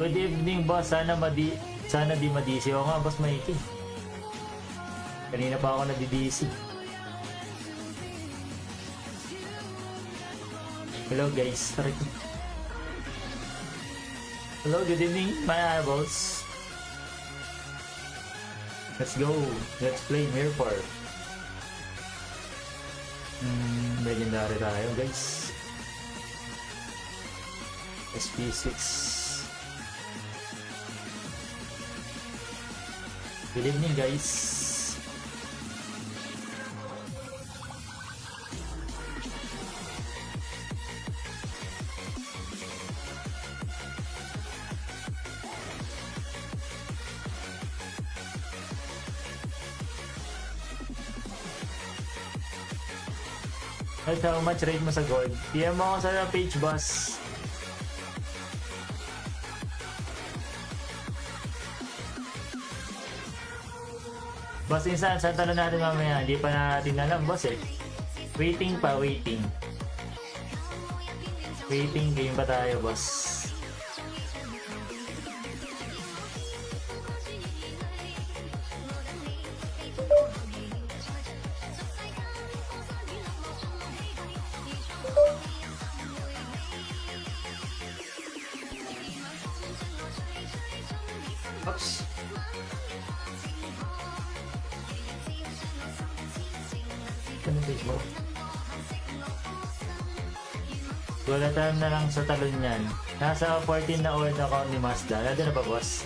Good evening, boss. Sana di madisi. O nga, boss Mikey. Kanina pa ako nadidisi. Hello, guys. Hello, good evening, my eyeballs. Let's go. Let's play Mirror. Legendary tayo, guys. SP6. Good evening, guys. At how much rate mo sa gold? PM mo ako sa page, boss. Boss, saan talo natin mamaya? Hindi pa natin alam, boss eh. Waiting pa, waiting. Waiting game pa tayo, boss. Oops. Anong page mo? Gulatan na lang sa talon niyan. Nasa 14 na old account ni Mazda. Nandun na ba, boss?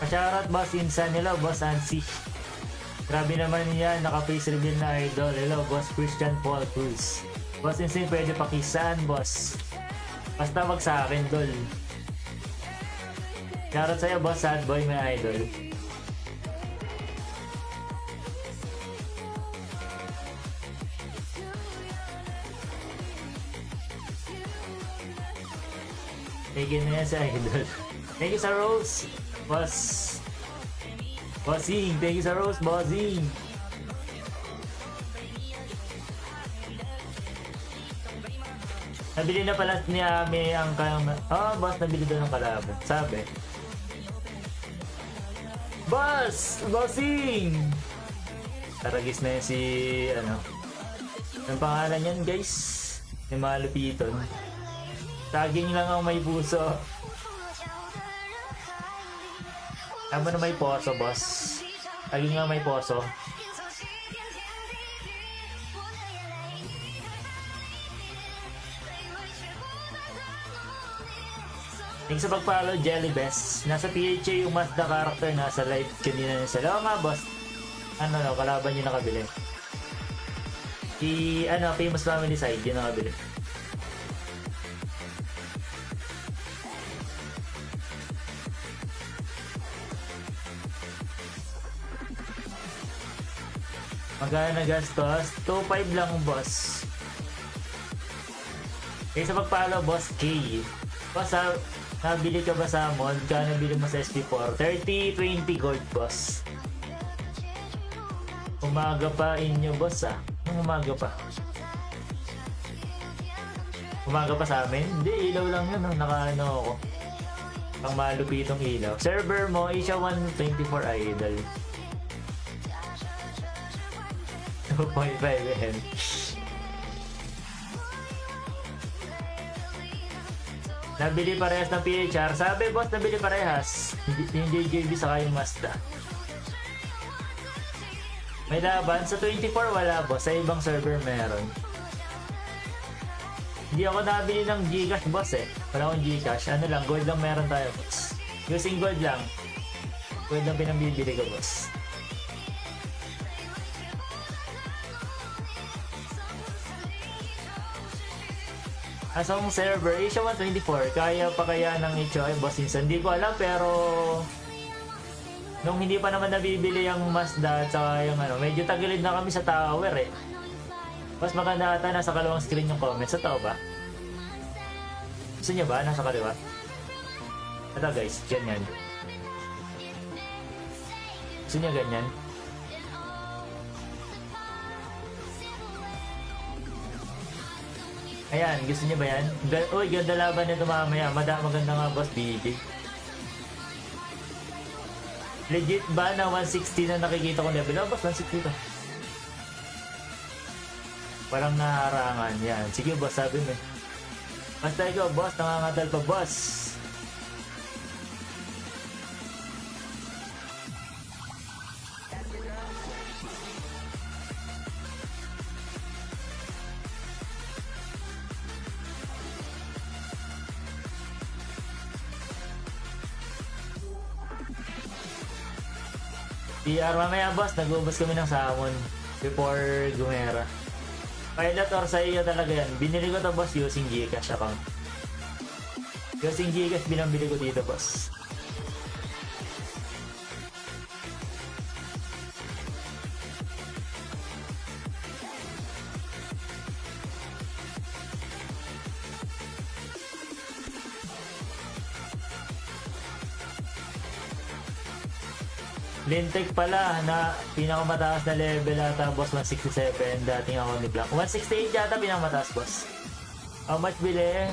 Shoutout, boss Insan. Hello, boss Ansi. Grabe naman yan, naka-face reveal na idol. Hello, boss Christian Paul Cruz. Boss Insan, pwede pakisaan, boss. Basta wag sa akin, dol. Shoutout sa'yo, boss Sad Boy, may idol. Tigil na yan sa idol. Thank you sa Rose, boss. Bossing, thank you sa Rose, bossing. Nabili na pala ni Ami ang boss, nabili doon ng kalaban. Sabi. Boss! Bossing! Taragis na yun si, ang pangalan yan, guys? Yung malupiton. Tagging lang ang may puso. Tama na may poso, boss. Tagging lang may poso. Thanks sa pag-follow, Jelly Best. Nasa PHA yung Mazda character, nasa live kanina na sila. Oo nga, boss. Kalaban nyo nakabili. Famous Family Side, yun nakabili. Magkano na gastos? 2.5 lang, boss. Thanks sa pag-follow, boss K. Boss, nabili ka ba sa mall? Kaya nabili mo sa SP4? 30-20 gold, boss. Umaga pa inyo, boss, Anong umaga pa? Umaga pa sa amin? Hindi, ilaw lang yun, naka-ano ako. Pang malupitong ilaw. Server mo, Asia 124 Idol. 2.5 M. Nabili parehas ng PHR. Sabi, boss, nabili parehas. Yung JJB saka yung Mazda. May laban. Sa 24 wala, boss. Sa ibang server meron. Hindi ako nabili ng Gcash boss eh. Wala akong Gcash. Ano lang, gold lang meron tayo boss. Using gold lang. Gold lang pinambibili ko boss. Asong server, Asia 124, kaya pa kaya ng HOI boss Insan? Hindi ko alam pero nung hindi pa naman nabibili yung Mazda at saka yung ano, medyo tagilid na kami sa tower eh. Mas maganda ata nasa kalawang screen yung comments. Sa tao ba? Gusto niya ba? Nasa kaliwa? Ito guys, ganyan. Gusto niya ganyan? Ayan, gusto niya ba yan? Uy, ganda laban nito mamaya. Maganda nga boss, BJ. Legit ba na 160 na nakikita ko level? Oh, boss, 160 to. Parang naharangan. Yan. Sige boss, sabi mo. Basta ikaw boss, nangangatal pa boss. PR mamaya boss, nag-ubos kami ng salmon before gumera. Pilot or sa iyo talaga yan. Binili ko to boss using Gcash account. Using Gcash binambili ko dito boss. Lintec pala na pinakamataas na level ata boss 167 dating ako ni Black 168 yata pinakamataas boss. How much bili?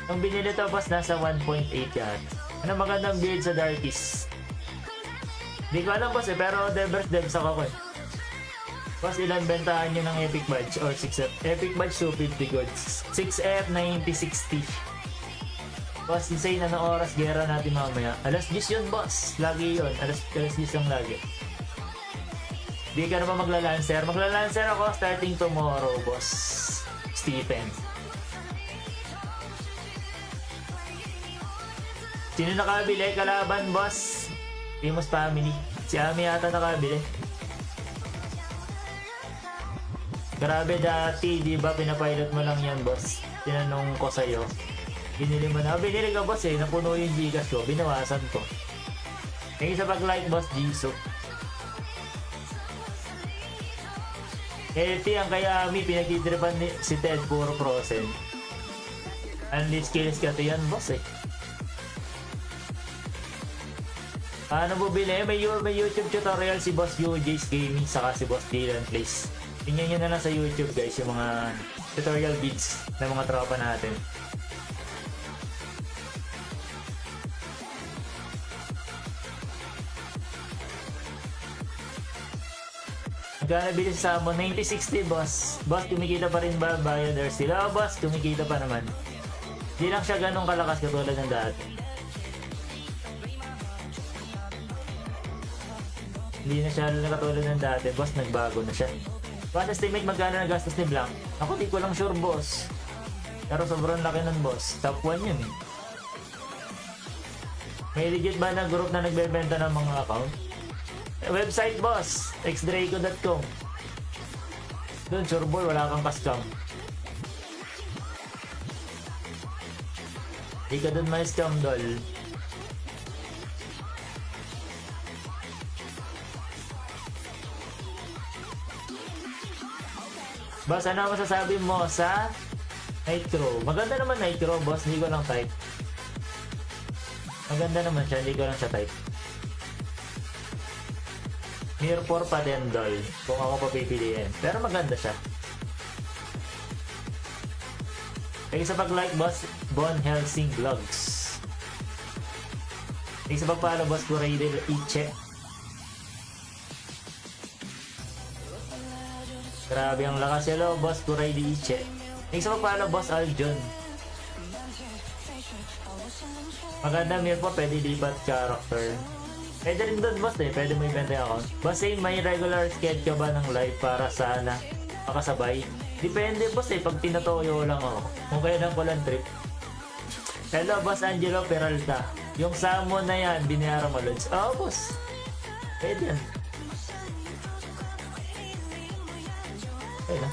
Ang binili to boss nasa 1.8 yata. Ano magandang build sa Darkies? Hindi ko alam boss eh pero Devers Devs ako eh. Boss ilan bentahan nyo ng Epic Badge or 6F? Epic Badge 250 goods 6F 9060. Boss, insane na ng oras, gera natin mamaya. Alas 10 yun, boss. Lagi yun. Alas 10 yung lagi. Di ka naman magla-lancer. Magla-lancer ako starting tomorrow, boss. Stephen. Sino nakabili? Kalaban, boss. Famous family. Si Ami yata nakabili. Grabe dati, di ba pinapilot mo lang yan, boss? Tinanong ko sa'yo. Binili mo na. Binili ka boss eh. Napuno yung Gcash ko. Binawasan ko. Thank you sa pag-like boss Jisoo. Healthy ang kaya Ami. Pinagtitripan si Ted. Puro prosen. Unleash skills ka to yan boss eh. Paano bubili? May YouTube tutorial si Boss UJ's Gaming saka si Boss Dylan Plays. Tingnan nyo na lang sa YouTube guys yung mga tutorial vids ng mga tropa natin. Magkano bili sa Salmon? 90-60 boss. Boss, kumikita pa rin ba? Bayaders sila? Oh, boss, kumikita pa naman. Hindi lang siya ganun kalakas katulad ng dati. Hindi na siya katulad ng dati. Boss, nagbago na siya. Boss, estimate magkano na gastos ni Blanc? Ako, di ko lang sure, boss. Pero sobrang laki nun, boss. Top 1 yun eh. May legit ba na group na nagbebenta ng mga account? Website boss, xdraco.com. Doon sure boy, wala kang custom. Di ka doon may scam doll. Boss, ano masasabi mo sa Nitro? Maganda naman Nitro boss, hindi ko lang type. Maganda naman siya, hindi ko lang siya type. Mirror 4 pa din doll kung ako papipiliin. Pero maganda siya. Thank you sa pag-like boss Bon Helsing Vlogs. Thank you sa pag-follow boss Kureidel Iche. Grabe ang lakas hello boss Kureidel Iche. Thank you sa pag-follow boss Aljon. Maganda Mirror 4 pwede lipat character. Pwede rin doon boss eh, pwede mo ibenta yung account. Boss, may regular schedule ka ba ng live para sana makasabay? Depende boss eh, pag tinatoyo lang ako. Kung kailan ko lang trip. Hello boss Angelo Peralta. Yung salmon na yan, binayaran mo Lods. Oo boss. Pwede yan. Pwede na.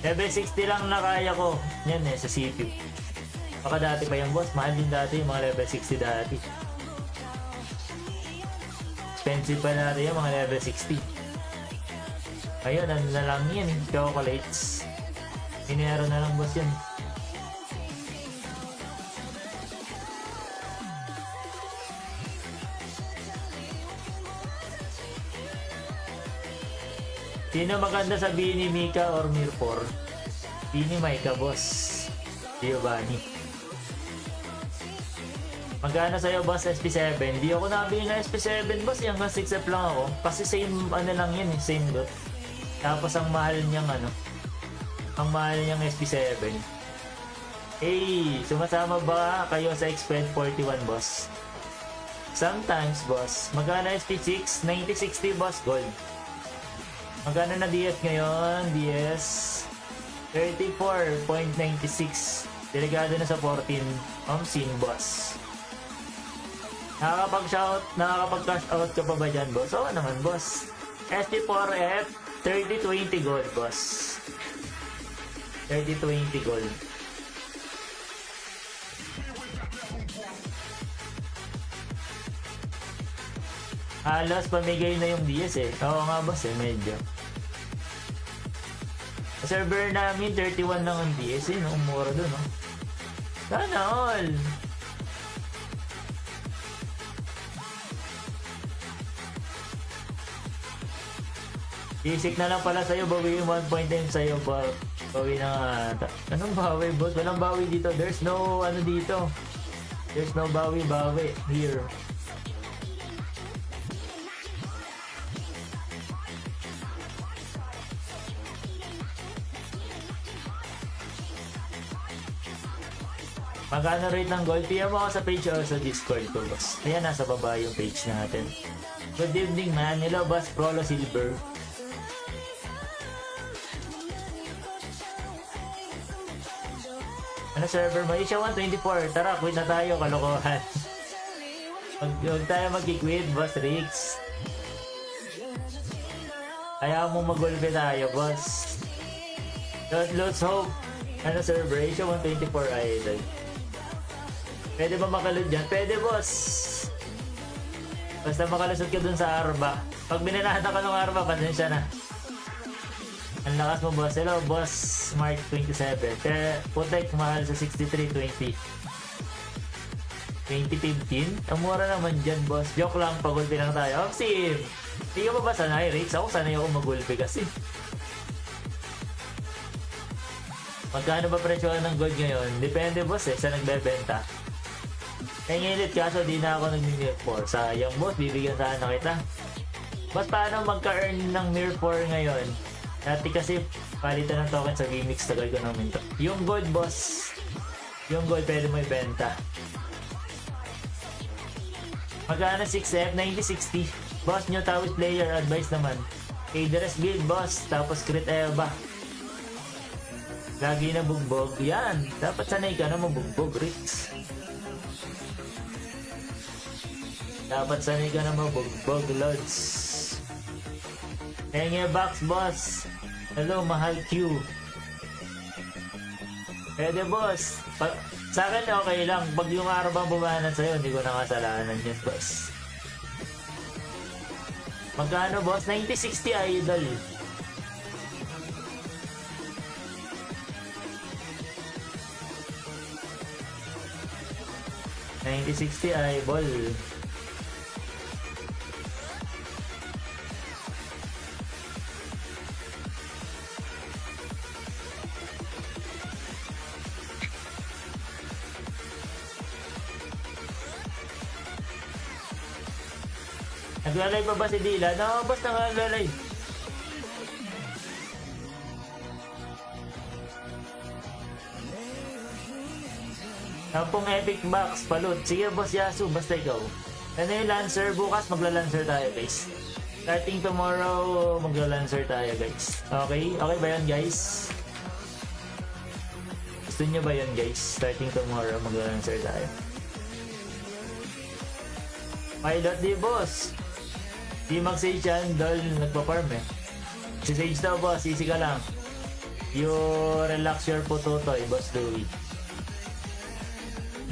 Level 60 lang na kaya ko. Yan eh, sa CPU. Baka dati pa yung boss. Mahal din dati yung mga level 60 dati. Expensive pa dati yung mga level 60. Ayun, ano na lang yan eh. Chocolates. Dinero na lang boss yan. Sino maganda sa Bini, Mika, or Mirpor? Bini, Mika, boss. Giovanni. Magkano sa'yo, boss, SP7? Di ako nabili na SP7, boss. Hanggang 6F lang ako. Kasi same, ano lang yun eh. Same dot. Tapos ang mahal niyang, ang mahal niyang SP7. Hey, sumasama ba kayo sa Exped 41, boss? Sometimes, boss. Magkano SP6? 9060, boss, gold. Magkano na DS ngayon? DS 34.96. Delegado na sa 14. Sin, boss. Nakakapag-cash out ka pa ba dyan, boss? Oo naman, boss. SP4F 3020 gold, boss. 3020 gold. Halos pamigay na yung DS eh. Oo nga boss eh, medyo. Sa server namin, 31 lang ang DS eh. No? Mura dun, no? Sana all! Basic na lang pala sa'yo, bawi yung 1 point time sa'yo. Bawi na nga. Anong bawi, boss? Walang bawi dito. There's no, dito. There's no bawi here. Magkano rate ng gold? PM mo ako sa page o sa Discord ko, boss. Ayan, nasa baba yung page natin. Good evening, man. Hello, boss. Prolo Silver. Ano server mo? Isha 124. Tara, quit na tayo. Kalokohan. Huwag tayo mag-quit, boss Rix. Kaya mo mag-gulpe tayo, boss. Let's hope. Ano server? Isha 124 idol. Pwede ba makalod dyan? Pwede, boss. Basta makalusot ka dun sa Arba. Pag binanatan ka ng Arba, pasensya na. Ang lakas mo, boss. Hello, boss. Mark 27. Kaya putek mahal sa 63.20. 2015? Ang mura naman dyan, boss. Joke lang, pagulpi lang tayo. Oxim! Hindi ka ba sanay, Rix? Ako sanay ako magulpi kasi. Magkano ba presyohan ng gold ngayon? Depende, boss eh, sa nagbebenta. Nangingilit kaso di na ako nag-Mir 4. Sayang, boss, bibigyan sana kita. Boss, paano magka-earn ng Mir 4 ngayon? Dati kasi palitan ng token sa Vmix, tagal ko namin to. Yung gold, boss. Yung gold pwede mo ibenta. Magkano 6F? 9060. Boss, new Tawis player, advice naman. Aidres build, boss. Tapos crit Eva. Lagi na bugbog. Yan. Dapat sanay ka na mabugbog, Rix. Dapat sanay ka na mabugbog, Lods. Henge box, boss. Hello, mahal Q. Pwede, boss. Sa akin, okay lang. Pag yung araw bang bumanan sa'yo, hindi ko nakasalanan yun, boss. Magkano, boss? 9060 idol. $90.60 eyeball. Naglalay pa ba si Dila? No, boss, naglalay. Sampung epic box, palud. Sige, boss Yasu, basta ikaw. Ano yung Lancer? Bukas magla-Lancer tayo, guys. Starting tomorrow, magla-lancer tayo guys. Okay? Okay ba yan guys? Gusto nyo ba yun guys? Starting tomorrow, magla-lancer tayo. Pilot di boss. Di mag-sage yan, dahil nagpa-farm eh. Si Sage daw boss, easy ka lang. You relax your putotoy, Boss Louie.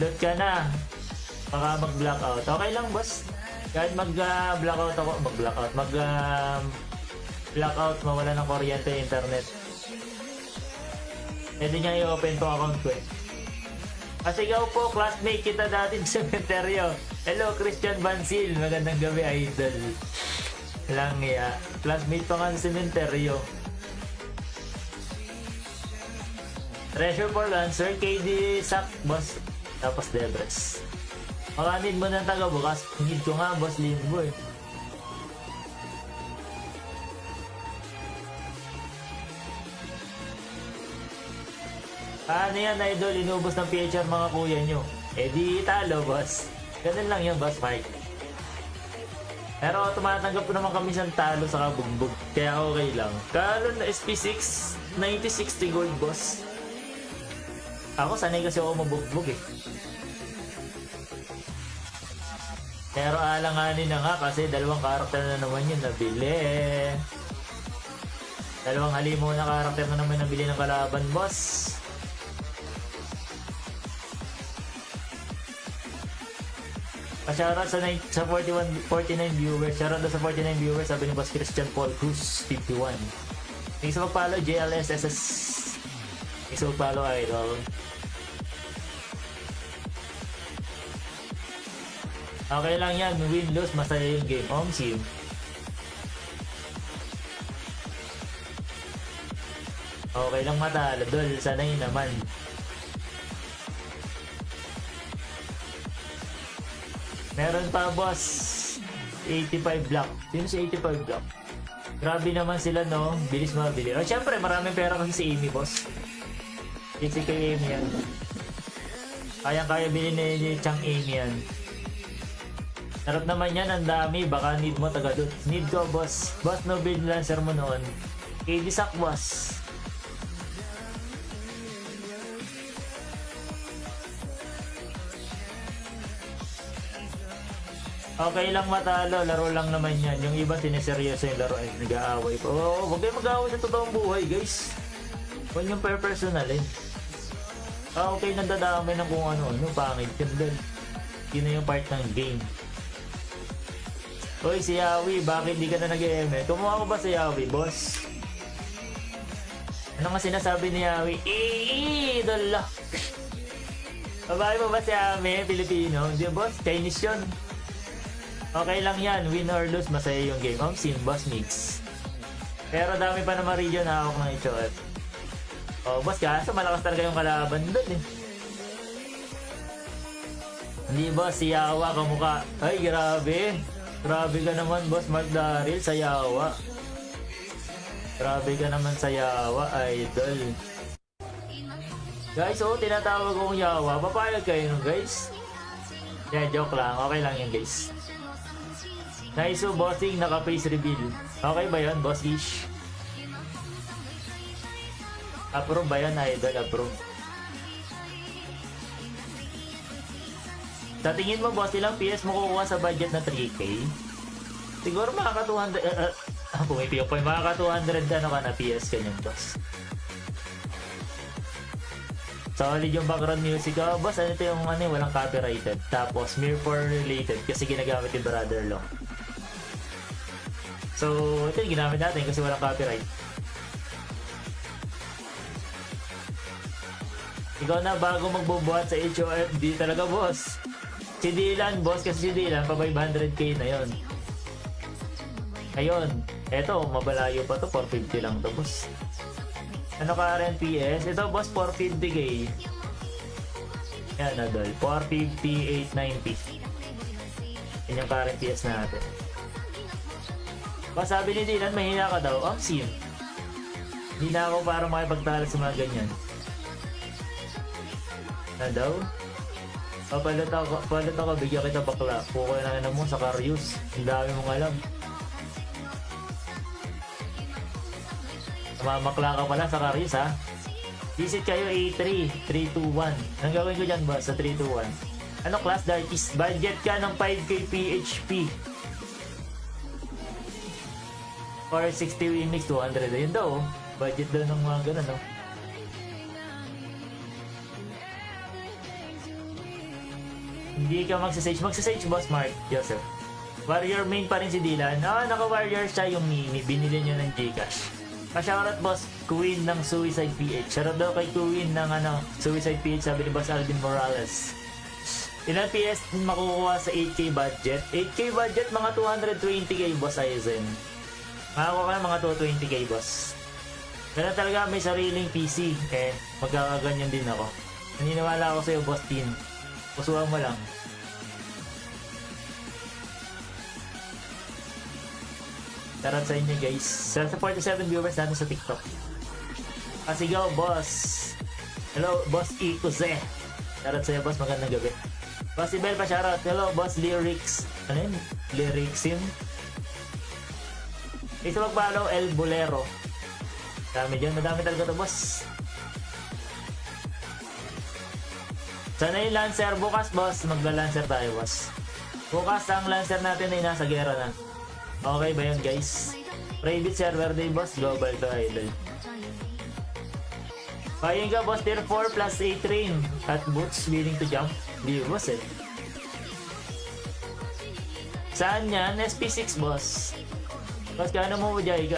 Load ka na. Baka mag-blackout. Okay lang boss. Kahit mag-blackout ako, blackout, mawala ng kuryente, internet. Pwede niya i-open to account ko eh. Kasi ikaw po, classmate kita dati sa cementerio. Hello, Christian Bansil. Magandang gabi, idol. Lang ya. Classmate pa nga sa cementerio. Treasure for Lancer, KD Sak, boss. Tapos Debres. Baka need mo ng taga bukas. Need ko nga, boss Limbo eh. Ano yan, idol? Inubos ng PHR mga kuya nyo. Eh di talo, boss. Ganun lang yung boss fight. Pero tumatanggap ko naman kami sa talo sa kabugbog. Kaya okay lang. Kalo na SP6, 90-60 gold, boss. Ako sanay kasi ako mabugbog eh. Pero alanganin na nga kasi dalawang karakter na naman yun nabili. Dalawang halimo na karakter na naman nabili ng kalaban, boss. Shoutout sa 49 viewers. Shoutout sa 49 viewers. Sabi ni Boss Christian Paul Cruz 51. Thanks sa magpalo JLSSS. Thanks sa magpalo idol. Okay lang yan. Win-lose. Masaya yung game. Sim. Okay lang matalo. Dol. Sanay naman. Meron pa boss 85 block. Sino si 85 block? Grabe naman sila no. Bilis mabili. O syempre maraming pera kasi si Amy boss. Si kay Amy yan. Kaya bilhin ni Chang Amy yan. Sarap naman yan. Ang dami. Baka need mo taga doon. Need ko boss. Boss no build lancer mo noon. KD Sak boss. Okay lang matalo, laro lang naman yan. Yung iba sineseryoso yung laro, nag-aaway pa. Oo, huwag kayo mag-aaway sa totoong buhay, guys. Huwag yung personalin. Okay, nandadamay ng kung ano, pangit yun din. Yun na yung part ng game. Uy, si Yawi, bakit di ka na nag-EM? Kumuha ko ba si Yawi, boss? Ano nga sinasabi ni Yawi? Idol. Babae mo ba si Yawi, Pilipino? Hindi, boss, Chinese yun. Okay lang yan, win or lose, masaya yung game. Sim, boss mix. Pero dami pa naman region na hawak ng HOF. Oh, boss, kaso malakas talaga yung kalaban doon eh. Hindi boss, si Yawa kamukha. Ay, grabe. Grabe ka naman boss, Mark Daryl sa Yawa. Grabe ka naman sa Yawa, idol. Guys, tinatawag kong Yawa. Papayag kayo nun, guys. Yeah, joke lang. Okay lang yan, guys. Nice, bossing, naka-face reveal. Okay ba yun, boss ish? Approve ba yun, idol? Approve. Sa tingin mo, boss, ilang PS mo kukuha sa budget na 3K? Siguro makaka 200... pumipiyok pa yung makaka 200 ano ka na PS kanyan, boss. Solid yung background music. Oh, boss, ano ito yung walang copyrighted. Tapos, Mirror related kasi ginagamit yung brother-in-law. So, ito yung ginamit natin kasi walang copyright. Ikaw na bago magbubuhat sa HOF, di talaga boss. Si Dylan, boss, kasi si Dylan, pa 500k na yon. Ayun, eto, mabalayo pa to, 450 lang to, boss. Ano ka rin PS? Ito, boss, 450k. Yan, adol. 450, 890. Yan yung current PS natin. Ba, sabi ni Dylan, mahina ka daw. Sim. Hindi na ako para makipagtalo sa mga ganyan. Na daw? Papalit ako, bigyan kita bakla. Kukuha na mo sa Carius. Ang dami mong alam. Mamakla ka pala sa Caris ha. Visit kayo A3, 321. Anong gagawin ko dyan boss sa 321? Ano class Darkies? Budget ka ng 5k PHP. Or 60 Winmix, 200. Ayun daw oh. Budget daw ng mga ganun no. Hindi ka magsasage. Magsasage boss Mark Joseph. Warrior main pa rin si Dylan. Naka-warrior siya yung Mimi. Binili niya ng Gcash. Pa-shoutout boss, Queen ng Suicide PH. Shoutout daw kay Queen ng Suicide PH, sabi ni Boss Alvin Morales. Ilan PS makukuha sa 8k budget? 8k budget, mga 220k boss Aizen. Makakuha ka ng mga 220k boss. Ganun talaga, may sariling PC. Magkakaganyan din ako. Naniniwala ako sa'yo boss Tin. Pusuhan mo lang. Tarot sa inyo guys. Sa 47 viewers natin sa TikTok. Pasigaw boss. Hello boss Ikuze. Tarot sa'yo boss, magandang gabi. Boss Ibel pa shoutout. Hello boss Lyrics. Ano yun? Lyricsim. Isa mag-follow El Bolero. Dami dyan. Madami talaga to boss. Sana yung Lancer. Bukas boss. Magla-Lancer tayo boss. Bukas ang Lancer natin ay nasa gera na. Okay ba yun guys? Private server day boss. Global to idol. Buying ka boss tier 4 plus 8 train at boots willing to jump. Di boss eh. Saan yan? SP6 boss. Boss kano mo dyan?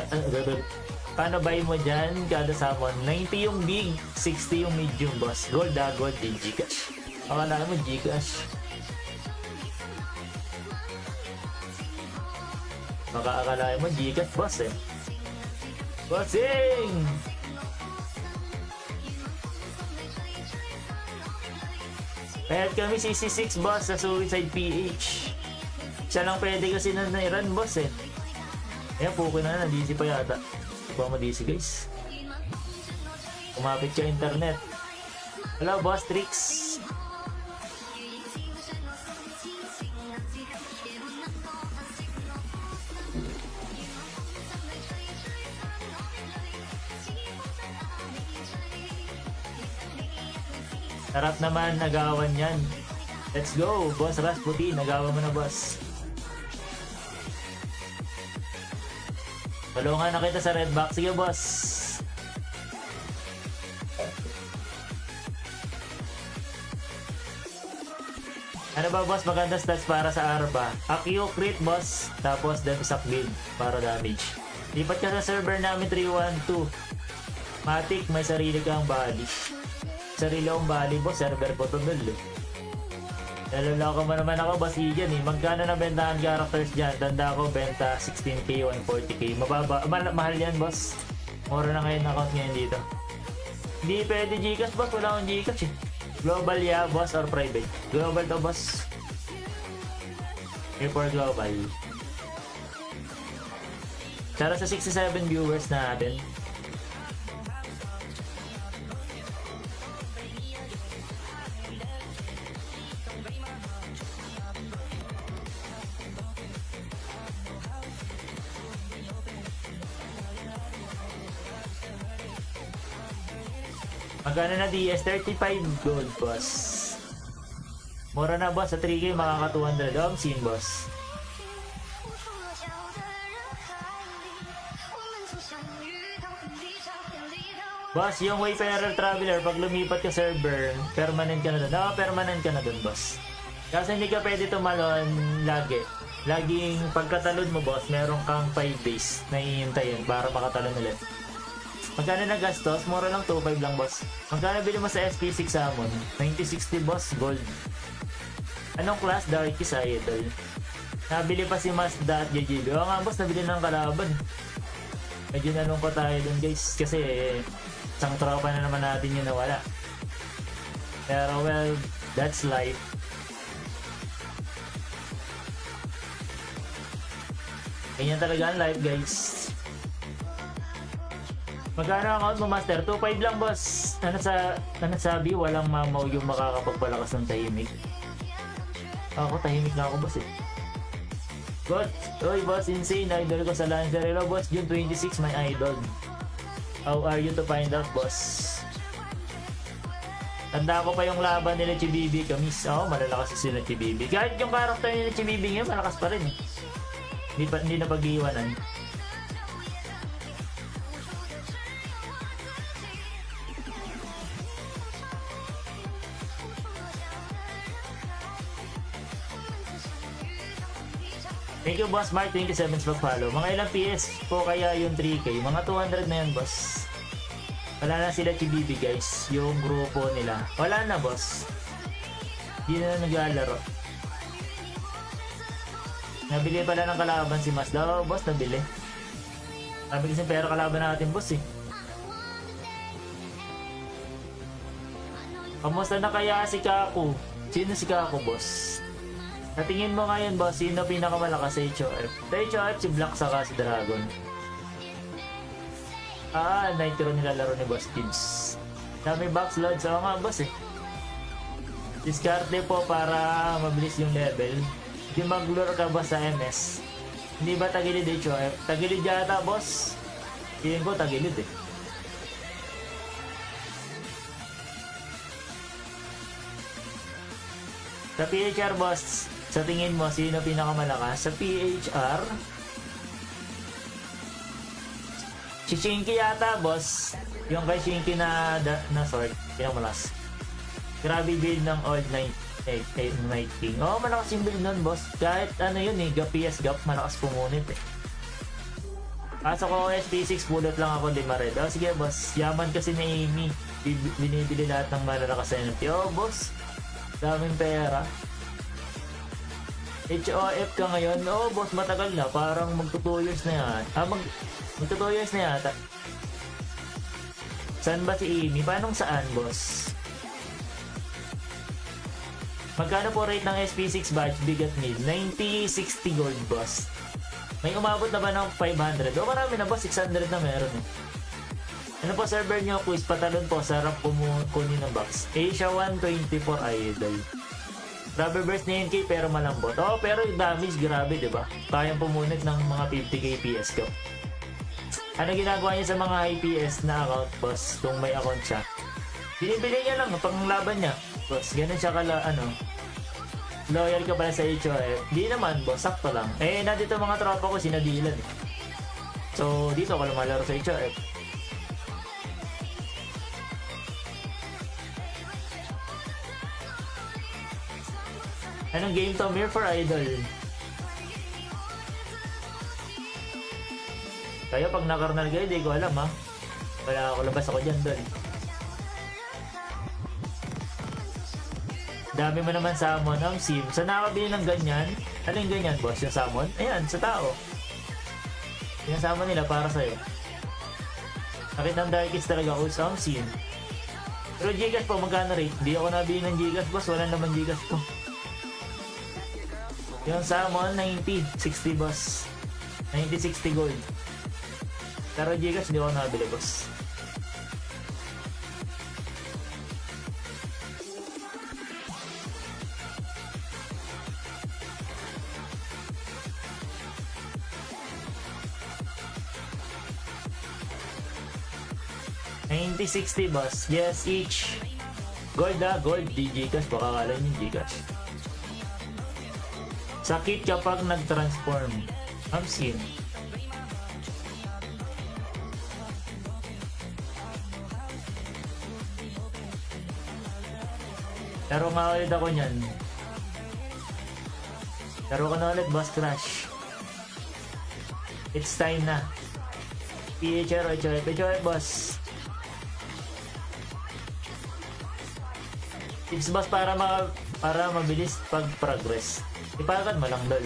Paano buy mo dyan kada summon? 90 yung big, 60 yung medium boss. Gold gold din Gcash. Akala mo Gcash. Baka akala mo Gcash boss eh. Bossing! Kahit kami CC6 boss sa Suicide PH. Siya lang pwede kasi na i-run boss eh. Ayan, puko na DC pa yata. Ikaw mo DC guys. Kumapit ka internet. Hello boss Trix. Sarap naman, nagawan yan. Let's go, boss Rasputin. Nagawa mo na, boss. Tulungan na kita sa red box. Sige, boss. Ano ba, boss? Maganda stats para sa Arba. Akio crit, boss. Tapos, Demsak build para damage. Lipat ka sa server namin 312. Matic, may sarili kang body. Sarili akong bali boss, server ko to dul eh. Nalala ko naman ako boss Ian eh. Magkano na bentahan characters dyan? Tanda ko benta 16k, 140k. Mababa, mahal yan boss. Mura na ngayon account ngayon dito. Hindi pwede Gcash boss, wala akong Gcash eh. Global ya boss or private? Global to boss. For global. Para sa 67 viewers natin. Magkano na DS? 35 gold boss. Mura na boss, sa 3k makaka 200 ang scene boss. Boss, yung Wayfarer Traveler, pag lumipat ka server, permanent ka na doon. Permanent ka na doon boss. Kasi hindi ka pwede tumalon lagi. Laging pagkatalon mo boss, meron kang 5 days na hihintayin para makatalon ulit. Magkano na gastos? Mura lang 2.5 lang boss. Magkano bili mo sa SP6 Salmon? 9060 boss, gold. Anong class? Darkies idol. Nabili pa si Mazda at JJB. Oo nga boss, nabili ng kalaban. Medyo nalungkot tayo dun guys. Kasi isang tropa na naman natin yung nawala. Pero well, that's life. Ganyan talaga ang life guys. Magkano ang account mo master? 2.5 lang boss. Ano sabi? Walang mamaw yung makakapagpalakas ng tahimik. Ako tahimik na ako boss eh. Boss, oy boss, insane. Idol ko sa Lancer. Hello boss, June 26 my idol. How are you to find out, boss? Tanda ko pa yung laban nila Chibibi Kamis. Oo, malalakas sila Chibibi. Kahit yung karakter nila Chibibi ngayon, malakas pa rin. Hindi na pag-iwanan. Thank you, Boss Mark. 27 sa pag-follow. Mga ilang PS po kaya yung 3K? Mga 200 na yan, boss. Wala na sila Chibibi, guys. Yung grupo nila. Wala na, boss. Hindi na naglalaro. Nabili pala ng kalaban si Mazda. Oh, boss, nabili. Sabi kasi pera kalaban natin, boss, eh. Kamusta na kaya si Kaku? Sino si Kaku, boss? Sa tingin mo ngayon, boss, sino pinakamalakas sa HOF? Sa HOF, si Black saka si Dragon. Nitro nilalaro ni Boss Gibbs. Dami backslide. Oo nga, boss, eh. Discarte po para mabilis yung level. Yung mag-lure ka, boss, sa MS. Hindi ba tagilid HOF? Tagilid yata, boss. Tingin ko tagilid, eh. Sa PHR, boss, sa tingin mo, sino pinakamalakas? Sa PHR, si Shinky yata, boss. Yung kay Shinky na sword, pinakamalas. Grabe build ng Old Night King. Oo, malakas yung build nun, boss. Kahit ano yun eh, PS gap, malakas pumunit eh. Pasok ko SP6, pulot lang ako 5 red. Oh, sige, boss. Yaman kasi ni Amy. Binibili lahat ng malalakas sa NFT. Oh, boss. Daming pera. HOF ka ngayon? Oo, boss, matagal na. Parang magto 2 years na yan. Magto 2 years na yata. Saan ba si Amy? Paano saan, boss? Magkano po rate ng SP6 badge bigat mid? 90-60 gold, boss. May umabot na ba ng 500? O marami na, boss. 600 na meron eh. Ano po server nyo? Quiz patalon po. Sarap kunin ng box. Asia 124 Idol. Rubber burst na 9K pero malambot. Oh, pero yung damage, grabe, diba? Kayang pumunit ng mga 50k PS ko. Ano ginagawa niya sa mga IPS na account, boss? Kung may account siya. Binibili niya lang pang laban niya. Boss, ganun siya loyal ka pala sa HOF. Di naman, boss, sakto lang. Eh, nandito mga tropa ko, sinadilan eh. So, dito ako lumalaro sa HOF. Anong game to? Mirror for Idol. Kaya pag nakarnal kayo, di ko alam ha. Wala ako, labas ako dyan doon. Dami mo naman summon ang sim. Saan nakabili ng ganyan? Ano yung ganyan, boss? Yung summon? Ayan, sa tao. Yung summon nila para sa'yo. Nakit ng Darkest talaga ako sa sim. Pero Gcash po, magkano rate? Hindi ako nabili ng Gcash, boss. Wala naman Gcash po. Yung summon, 90-60, boss. 90-60 gold. Pero Gcash, hindi ako nabili, boss. $90-60, boss. Yes, each. Gold gold. Di Gcash. Baka kala nyo Gcash. Sakit kapag nag-transform. Hamsin. Laro nga ulit ako nyan. Laro ko na ulit, Boss Crash. It's time na. PHR, HOF, boss. Tips, boss, para mabilis pag-progress. Ipakan mo lang, lol.